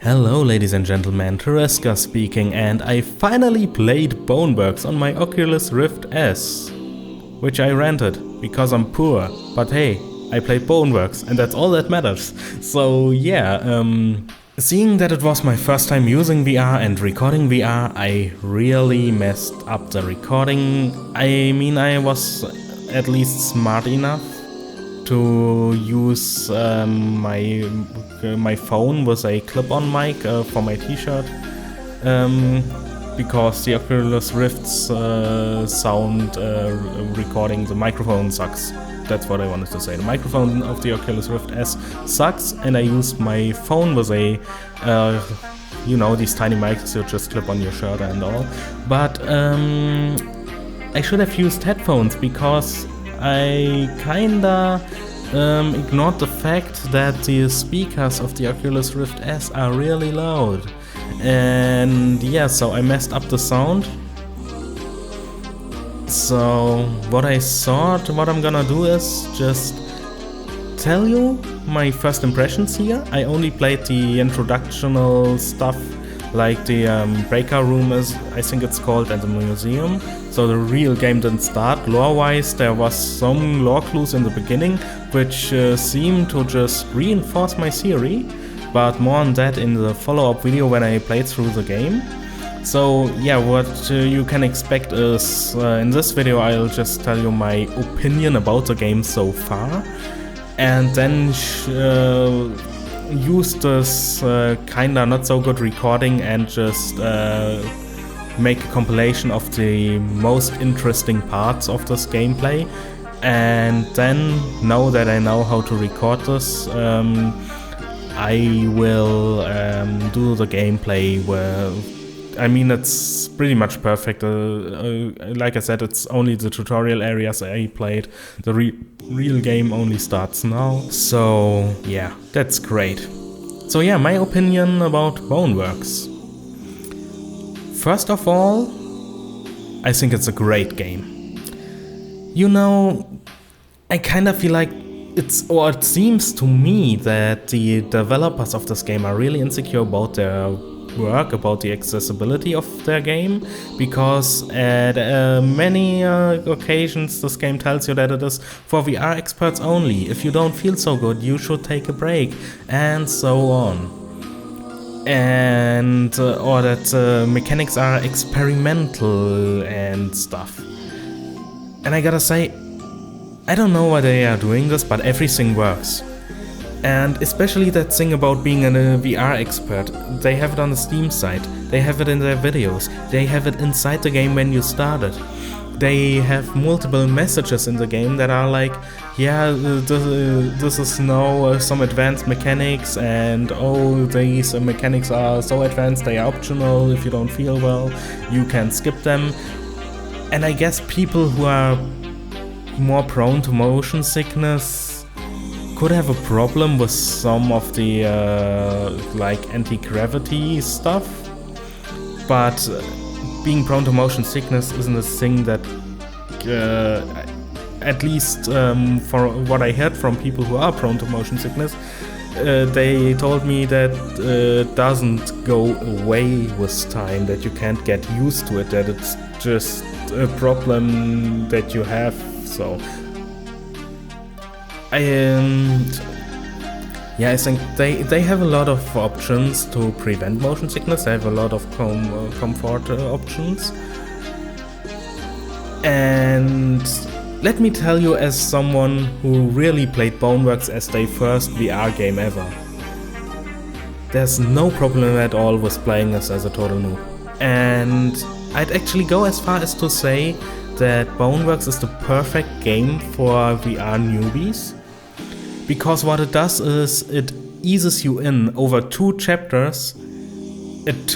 Hello ladies and gentlemen, Tarethga speaking, and I finally played Boneworks on my Oculus Rift S, which I rented, because I'm poor, but hey, I played Boneworks, and that's all that matters. So yeah, seeing that it was my first time using VR and recording VR, I really messed up the recording. I mean, I was at least smart enough to use my phone with a clip-on mic for my t-shirt, because the Oculus Rift's sound recording, the microphone sucks. That's what I wanted to say. The microphone of the Oculus Rift S sucks, and I used my phone with a you know, these tiny mics you just clip on your shirt and all. But I should have used headphones, because I kinda ignored the fact that the speakers of the Oculus Rift S are really loud. And yeah, so I messed up the sound. So what I'm gonna do is just tell you my first impressions here. I only played the introductional stuff, like the breaker room, as I think it's called, and the museum. So the real game didn't start. Lore-wise, there was some lore clues in the beginning, which seemed to just reinforce my theory, but more on that in the follow-up video when I played through the game. So yeah, what you can expect is, in this video I'll just tell you my opinion about the game so far, and then use this kinda not so good recording and just make a compilation of the most interesting parts of this gameplay. And then, now that I know how to record this, I will do the gameplay where, I mean, it's pretty much perfect. Like I said, it's only the tutorial areas I played. The real game only starts now. So yeah, that's great. So yeah, my opinion about Boneworks. First of all, I think it's a great game. You know, I kind of feel like it seems to me that the developers of this game are really insecure about their work, about the accessibility of their game, because at many occasions this game tells you that it is for VR experts only. If you don't feel so good, you should take a break, and so on. And or that mechanics are experimental and stuff. And I gotta say, I don't know why they are doing this, but everything works. And especially that thing about being a VR expert. They have it on the Steam site, they have it in their videos, they have it inside the game when you start it. They have multiple messages in the game that are like, yeah, this is now some advanced mechanics, and oh, these mechanics are so advanced they are optional. If you don't feel well, you can skip them. And I guess people who are more prone to motion sickness could have a problem with some of the like anti-gravity stuff, but being prone to motion sickness isn't a thing that, at least for what I heard from people who are prone to motion sickness, they told me that it doesn't go away with time, that you can't get used to it, that it's just a problem that you have. So yeah, I think they have a lot of options to prevent motion sickness. They have a lot of comfort options. And let me tell you, as someone who really played Boneworks as their first VR game ever, there's no problem at all with playing this as a total noob. And I'd actually go as far as to say that Boneworks is the perfect game for VR newbies. Because what it does is it eases you in over 2 chapters. It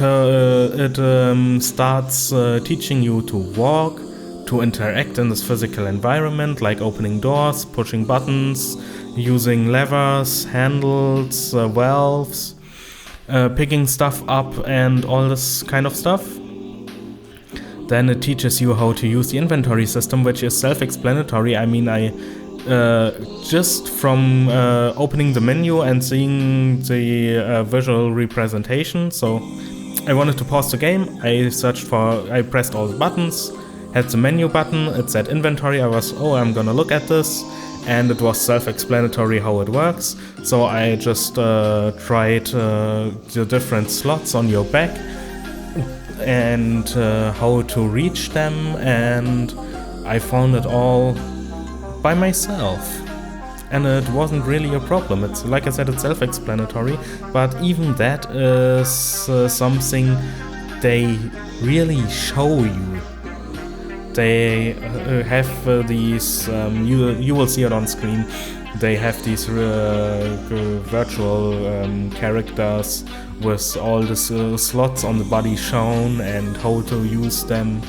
starts teaching you to walk, to interact in this physical environment, like opening doors, pushing buttons, using levers, handles, valves, picking stuff up, and all this kind of stuff. Then it teaches you how to use the inventory system, which is self-explanatory. I mean, I just from opening the menu and seeing the visual representation. So I wanted to pause the game. I pressed all the buttons, had the menu button, it said inventory. I'm gonna look at this, and it was self-explanatory how it works. So I just tried the different slots on your back and how to reach them, and I found it all by myself, and it wasn't really a problem. It's like I said, it's self-explanatory, but even that is something they really show you. They have these, you will see it on screen, they have these virtual characters with all the slots on the body shown and how to use them.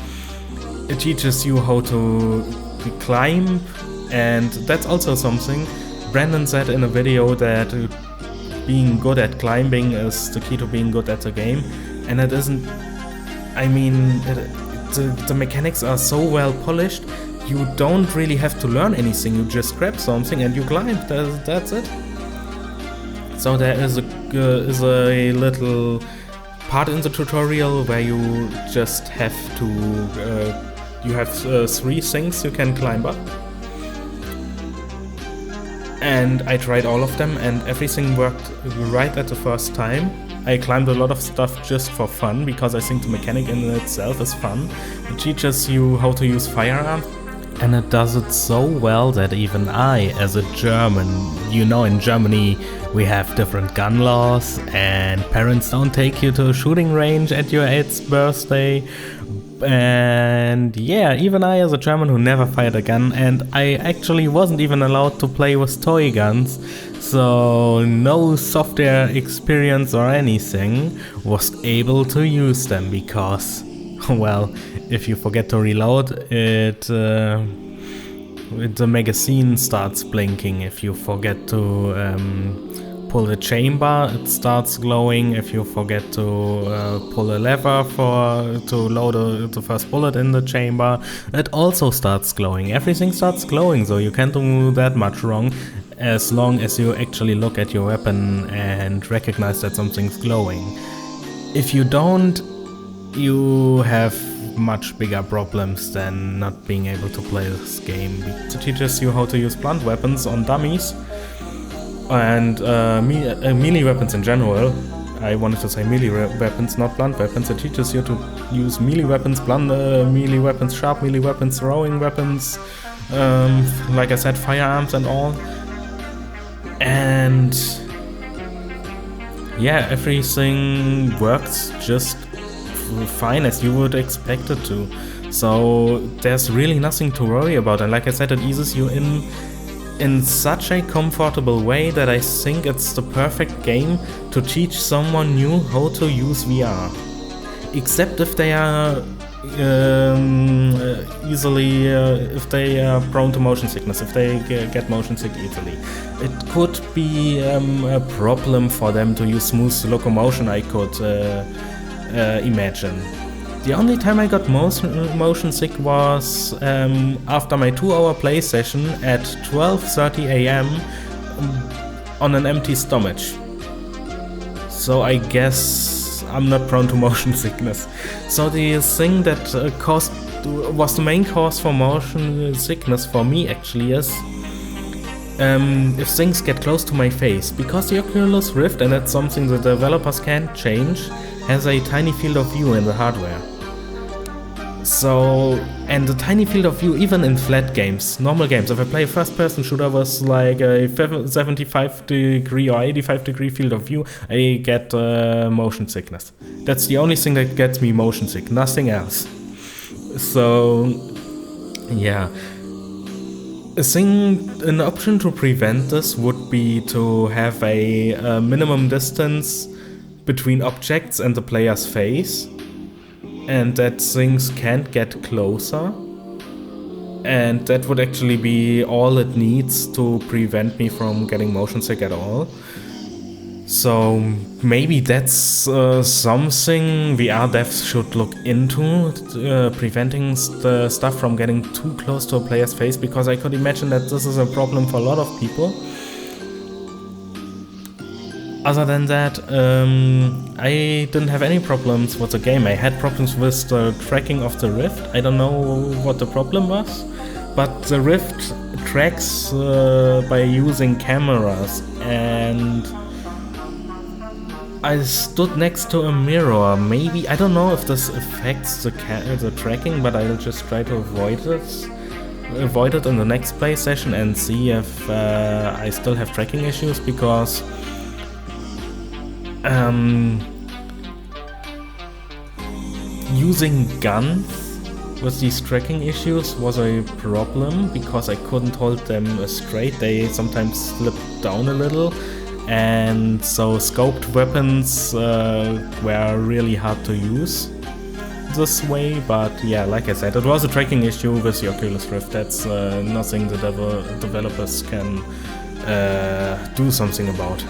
It teaches you how to climb, and that's also something Brandon said in a video, that being good at climbing is the key to being good at the game. And it isn't, I mean, the mechanics are so well polished, you don't really have to learn anything. You just grab something and you climb. That's it. So there is a little part in the tutorial where you just have to you have 3 things you can climb up, and I tried all of them and everything worked right at the first time. I climbed a lot of stuff just for fun, because I think the mechanic in itself is fun. It teaches you how to use firearms, and it does it so well that even I, as a German, in Germany we have different gun laws and parents don't take you to a shooting range at your 8th birthday. And yeah, even I, as a German who never fired a gun, and I actually wasn't even allowed to play with toy guns, so no software experience or anything, was able to use them, because, well, if you forget to reload, the magazine starts blinking. If you forget to pull the chamber, it starts glowing. If you forget to pull a lever to load the first bullet in the chamber, it also starts glowing. Everything starts glowing, so you can't do that much wrong, as long as you actually look at your weapon and recognize that something's glowing. If you don't, you have much bigger problems than not being able to play this game. It teaches you how to use blunt weapons on dummies, and melee weapons in general. I wanted to say melee weapons, not blunt weapons. It teaches you to use melee weapons, blunt melee weapons, sharp melee weapons, throwing weapons, like I said, firearms and all. And yeah, everything works just fine as you would expect it to. So there's really nothing to worry about, and like I said, it eases you in such a comfortable way that I think it's the perfect game to teach someone new how to use VR. Except if they are if they are prone to motion sickness, if they get motion sick easily. It could be a problem for them to use smooth locomotion, I could imagine. The only time I got motion sick was after my 2-hour play session at 12:30 AM on an empty stomach. So I guess I'm not prone to motion sickness. So the thing that was the main cause for motion sickness for me actually is if things get close to my face, because the Oculus Rift, and that's something the developers can't change, has a tiny field of view in the hardware. So, and the tiny field of view, even in flat games, normal games, if I play a first-person shooter with like a 75-degree or 85-degree field of view, I get motion sickness. That's the only thing that gets me motion sick, nothing else. So, yeah. An option to prevent this would be to have a minimum distance between objects and the player's face, and that things can't get closer, and that would actually be all it needs to prevent me from getting motion sick at all. So maybe that's something VR devs should look into, preventing the stuff from getting too close to a player's face, because I could imagine that this is a problem for a lot of people. Other than that, I didn't have any problems with the game. I had problems with the tracking of the Rift. I don't know what the problem was, but the Rift tracks by using cameras, and I stood next to a mirror. Maybe, I don't know if this affects the tracking, but I'll just try to avoid it in the next play session and see if I still have tracking issues, because using guns with these tracking issues was a problem, because I couldn't hold them straight. They sometimes slipped down a little. And so scoped weapons were really hard to use this way, but yeah, like I said, it was a tracking issue with the Oculus Rift. That's nothing the developers can do something about.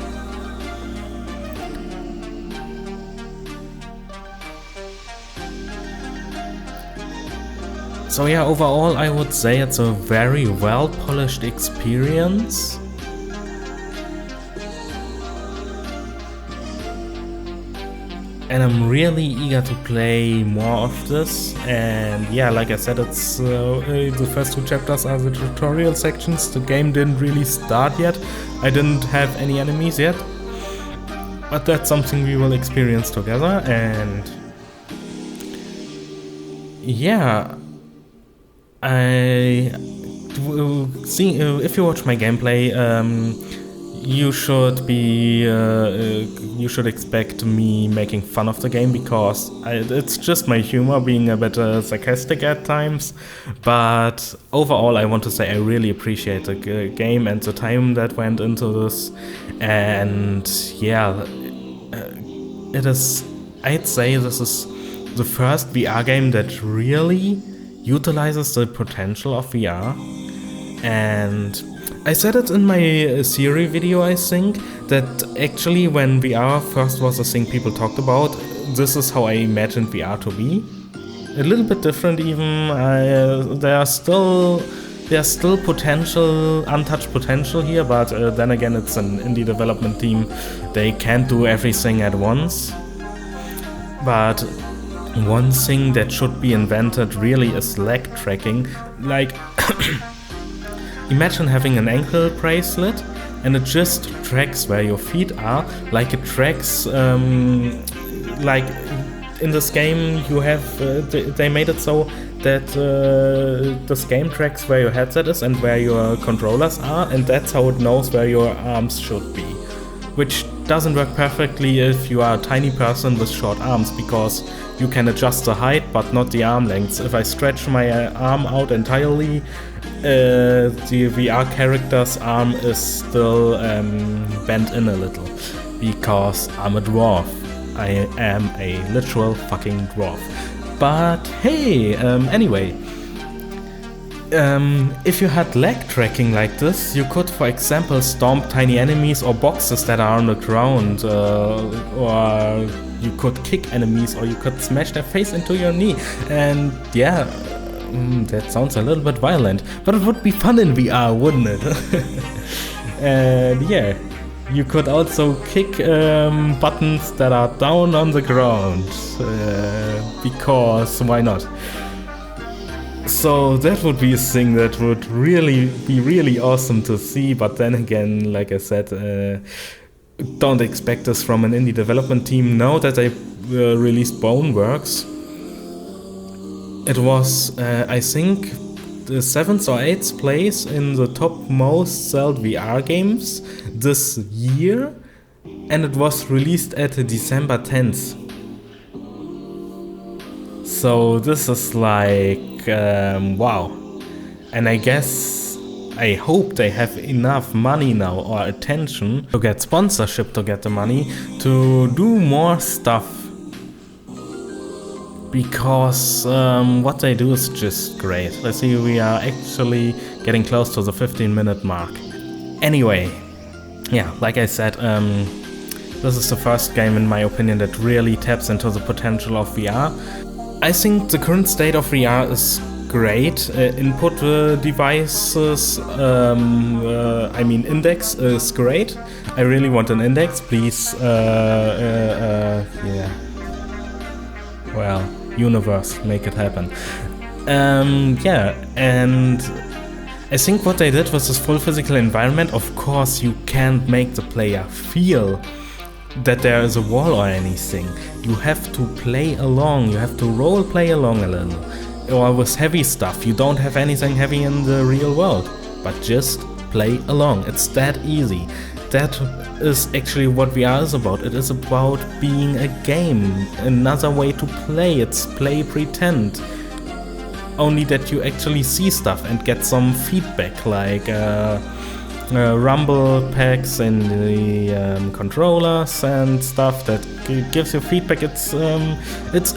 So yeah, overall I would say it's a very well polished experience. And I'm really eager to play more of this. And yeah, like I said, it's the first 2 chapters are the tutorial sections. The game didn't really start yet. I didn't have any enemies yet. But that's something we will experience together. And yeah, I see if you watch my gameplay, you should expect me making fun of the game, because it's just my humor being a bit sarcastic at times. But overall, I want to say I really appreciate the game and the time that went into this. And yeah, it is. I'd say this is the first VR game that really utilizes the potential of VR. And I said it in my Siri video, I think, that actually when VR first was a thing people talked about, this is how I imagined VR to be. A little bit different even. There's still potential, untouched potential here, but then again, it's an indie development team. They can't do everything at once. But one thing that should be invented really is leg tracking. Like, imagine having an ankle bracelet and it just tracks where your feet are, like it tracks, like in this game you have, they made it so that this game tracks where your headset is and where your controllers are, and that's how it knows where your arms should be. Which doesn't work perfectly if you are a tiny person with short arms, because you can adjust the height but not the arm length. If I stretch my arm out entirely, the VR character's arm is still bent in a little, because I'm a dwarf. I am a literal fucking dwarf. But hey, anyway, if you had leg tracking like this, you could, for example, stomp tiny enemies or boxes that are on the ground, or you could kick enemies, or you could smash their face into your knee. And yeah, that sounds a little bit violent, but it would be fun in VR, wouldn't it? And yeah, you could also kick buttons that are down on the ground, because why not? So that would be a thing that would really be really awesome to see, but then again, like I said, don't expect this from an indie development team. Now that they released Boneworks, it was, I think, the 7th or 8th place in the top most sold VR games this year, and it was released at December 10th. So this is like, wow. And I hope they have enough money now, or attention, to get sponsorship to get the money to do more stuff. Because what they do is just great. Let's see, we are actually getting close to the 15-minute mark. Anyway, yeah, like I said, This is the first game, in my opinion, that really taps into the potential of VR. I think the current state of VR is great. Input devices, I mean index is great. I really want an index, please. Yeah. Well, universe, make it happen. Yeah, and I think what they did was this full physical environment. Of course, you can't make the player feel that there is a wall or anything. You have to play along, you have to role play along a little. Or with heavy stuff, you don't have anything heavy in the real world, but just play along. It's that easy. That is actually what VR is about. It is about being a game, another way to play. It's play pretend. Only that you actually see stuff and get some feedback, like rumble packs in the controllers and stuff that gives you feedback. It's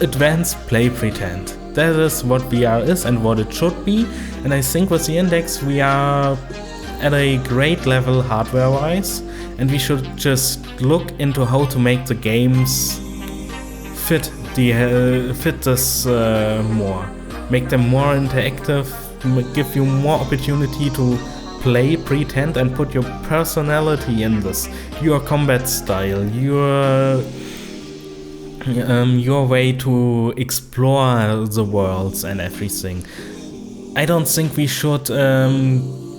advanced play pretend. That is what VR is and what it should be. And I think with the Index we are at a great level hardware-wise, and we should just look into how to make the games fit this more. Make them more interactive, give you more opportunity to play pretend and put your personality in this, your combat style, your way to explore the worlds and everything. I don't think we should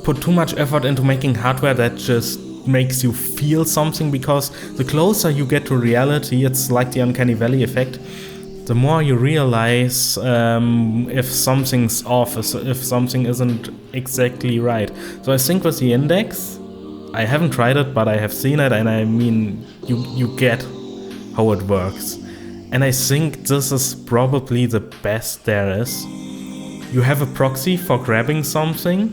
put too much effort into making hardware that just makes you feel something, because the closer you get to reality, it's like the uncanny valley effect. The more you realize if something's off, if something isn't exactly right. So I think with the Index, I haven't tried it, but I have seen it, and I mean, you get how it works. And I think this is probably the best there is. You have a proxy for grabbing something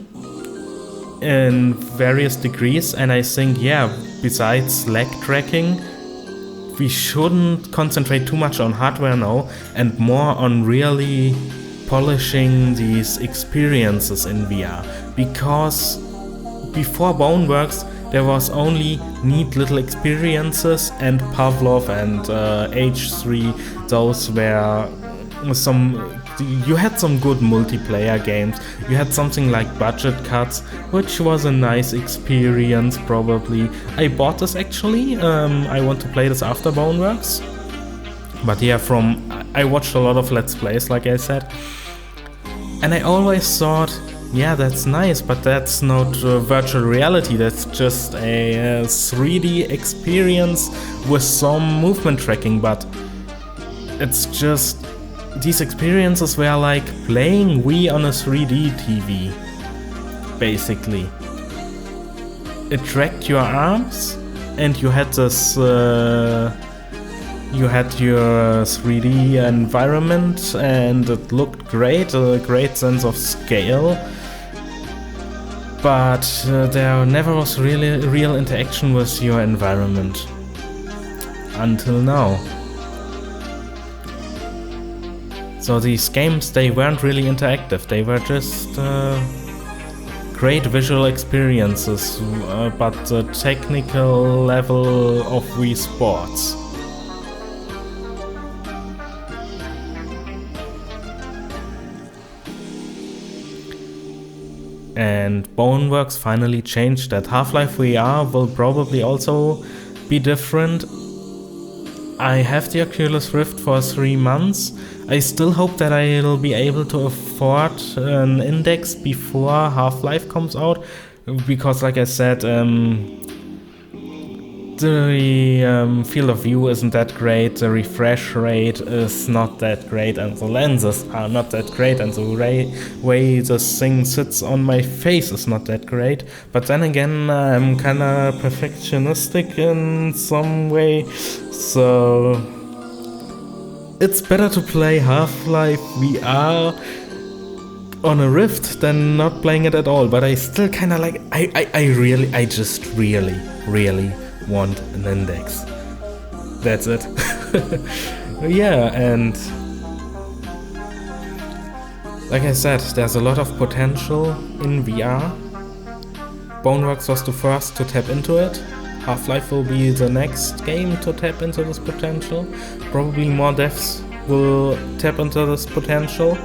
in various degrees, and I think, yeah, besides lag tracking, we shouldn't concentrate too much on hardware now and more on really polishing these experiences in VR. Because before Boneworks, there was only neat little experiences, and Pavlov and H3, those were you had some good multiplayer games. You had something like Budget Cuts, which was a nice experience probably. I bought this actually, I want to play this after Boneworks. But yeah, I watched a lot of Let's Plays, like I said. And I always thought, yeah, that's nice, but that's not virtual reality, that's just a 3D experience with some movement tracking, but it's just... These experiences were like playing Wii on a 3D TV, basically. It tracked your arms, and you had this... you had your 3D environment, and it looked great, a great sense of scale. But there never was really real interaction with your environment. Until now. So these games, they weren't really interactive, they were just great visual experiences, but the technical level of Wii Sports. And Boneworks finally changed that. Half-Life VR will probably also be different. I have the Oculus Rift for 3 months. I still hope that I'll be able to afford an Index before Half-Life comes out, because like I said, the field of view isn't that great, the refresh rate is not that great, and the lenses are not that great, and the way this thing sits on my face is not that great. But then again, I'm kinda perfectionistic in some way, so it's better to play Half-Life VR on a Rift than not playing it at all. But I still kinda like, I just really want an Index. That's it. Yeah, and like I said, there's a lot of potential in VR. Boneworks was the first to tap into it. Half-Life will be the next game to tap into this potential. Probably more devs will tap into this potential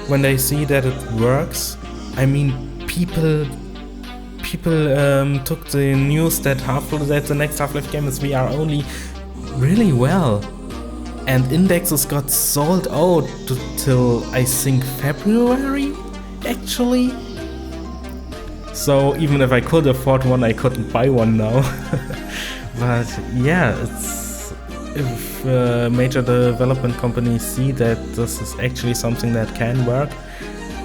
when they see that it works. I mean, people took the news that the next Half-Life game is VR only really well, and indexes got sold out till I think February actually. So even if I could afford one, I couldn't buy one now. But yeah, if major development companies see that this is actually something that can work,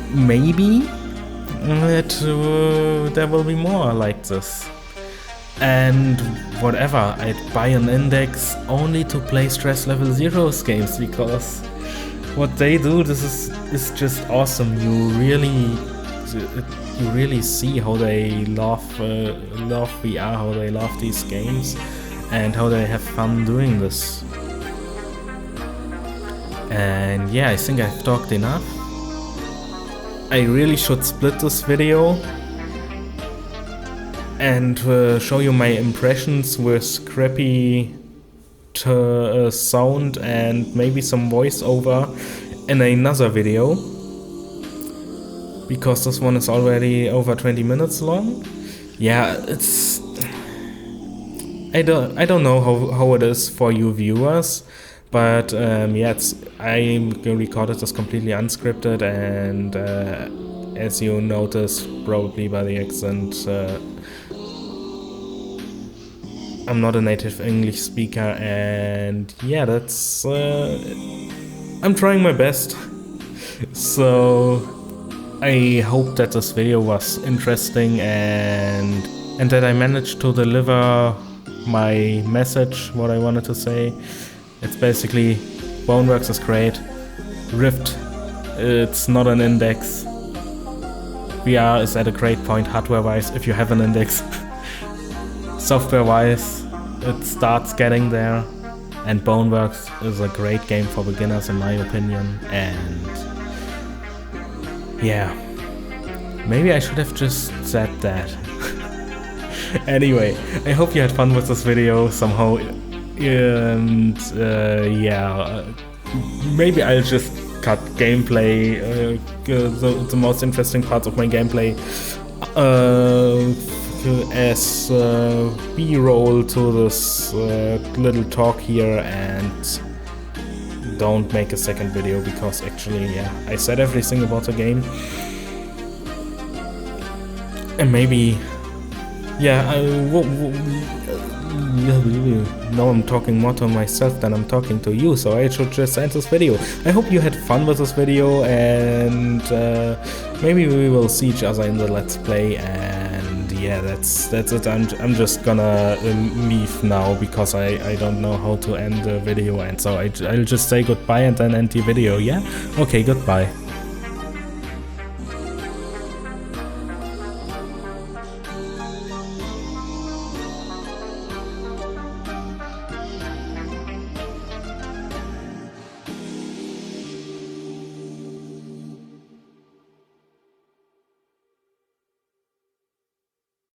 maybe there will be more like this. And whatever, I'd buy an index only to play Stress Level 0's games, because what they do, this is just awesome. You really see how they love VR, how they love these games, and how they have fun doing this. And yeah, I think I've talked enough. I really should split this video and show you my impressions with crappy sound and maybe some voiceover in another video, because this one is already over 20 minutes long. Yeah, I don't know how it is for you viewers, but yeah, I recorded this completely unscripted, and as you noticed probably by the accent, I'm not a native English speaker, and yeah, that's I'm trying my best. So I hope that this video was interesting and that I managed to deliver my message, what I wanted to say. It's basically, Boneworks is great. Rift, it's not an index. VR is at a great point hardware-wise if you have an index. Software-wise, it starts getting there. And Boneworks is a great game for beginners in my opinion. And yeah, maybe I should have just said that. Anyway, I hope you had fun with this video somehow. And yeah, maybe I'll just cut gameplay, the most interesting parts of my gameplay, as B-roll to this little talk here, and don't make a second video, because actually, yeah, I said everything about the game. And maybe, yeah, now I'm talking more to myself than I'm talking to you, so I should just end this video. I hope you had fun with this video, and maybe we will see each other in the Let's Play. And yeah, that's it. I'm just gonna leave now, because I don't know how to end the video, and so I'll just say goodbye and then end the video. Yeah? Okay, goodbye.